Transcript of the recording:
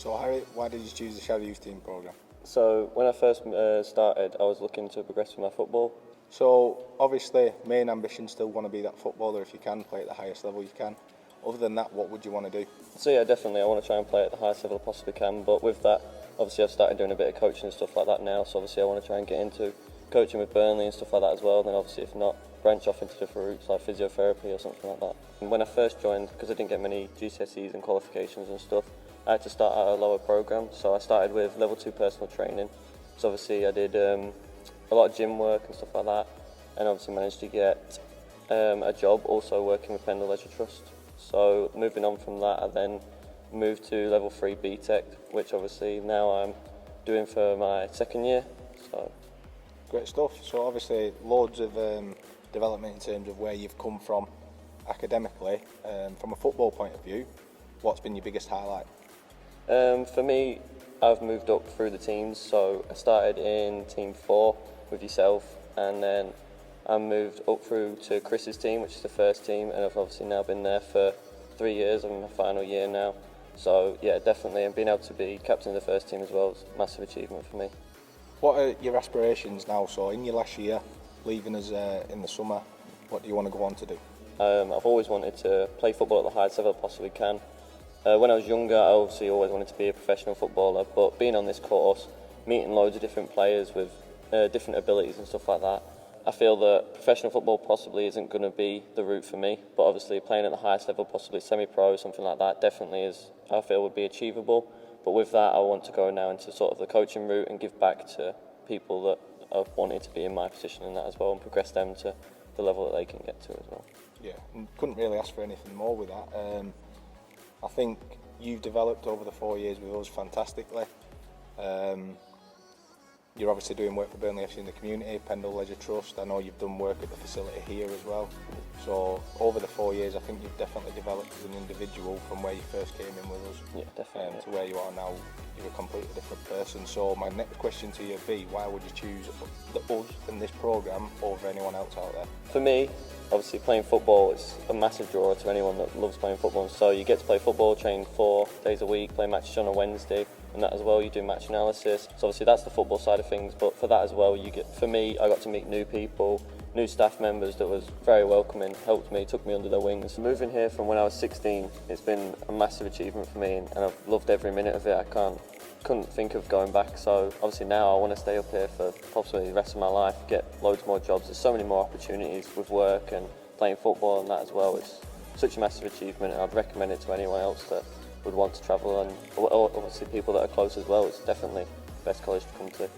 So Harry, why did you choose the Shadow Youth Team programme? So when I first started, I was looking to progress with my football. So obviously, main ambition still want to be that footballer if you can, play at the highest level you can. Other than that, what would you want to do? So yeah, definitely, I want to try and play at the highest level I possibly can. But with that, obviously, I've started doing a bit of coaching and stuff like that now. So obviously, I want to try and get into coaching with Burnley and stuff like that as well. Then obviously, if not, branch off into different routes like physiotherapy or something like that. And when I first joined, because I didn't get many GCSEs and qualifications and stuff, I had to start at a lower programme. So I started with level 2 personal training. So obviously, I did a lot of gym work and stuff like that, and obviously managed to get a job also working with Pendle Leisure Trust. So moving on from that, I then moved to level 3 BTEC, which obviously now I'm doing for my second year. So Great stuff. So obviously, loads of development in terms of where you've come from academically. From a football point of view, what's been your biggest highlight? for me, I've moved up through the teams. So I started in Team 4 with yourself, and then I moved up through to Chris's team, which is the first team, and I've obviously now been there for 3 years. I'm in my final year now. So yeah, definitely, and being able to be captain of the first team as well is a massive achievement for me. What are your aspirations now? So in your last year, leaving us in the summer, what do you want to go on to do? I've always wanted to play football at the highest level I possibly can. When I was younger, I obviously always wanted to be a professional footballer, but being on this course, meeting loads of different players with different abilities and stuff like that, I feel that professional football possibly isn't going to be the route for me, but obviously playing at the highest level, possibly semi-pro, something like that, definitely is, I feel, would be achievable. But with that, I want to go now into sort of the coaching route and give back to people that have wanted to be in my position in that as well, and progress them to the level that they can get to as well. Yeah, and couldn't really ask for anything more with that. I think you've developed over the 4 years with us fantastically. You're obviously doing work for Burnley FC in the community, Pendle Leisure Trust. I know you've done work at the facility here as well. So over the 4 years, I think you've definitely developed as an individual from where you first came in with us. Yeah, definitely. To where you are now. You're a completely different person. So my next question to you would be, why would you choose us and this programme over anyone else out there? For me, obviously playing football is a massive draw to anyone that loves playing football. So you get to play football, train 4 days a week, play matches on a Wednesday, and that as well, you do match analysis. So obviously that's the football side of things, but for that as well, for me, I got to meet new people, new staff members that was very welcoming, helped me, took me under their wings. Moving here from when I was 16, it's been a massive achievement for me, and I've loved every minute of it. I couldn't think of going back. So obviously now I want to stay up here for possibly the rest of my life, get loads more jobs. There's so many more opportunities with work and playing football and that as well. It's such a massive achievement, and I'd recommend it to anyone else that would want to travel, and obviously people that are close as well. It's definitely the best college to come to.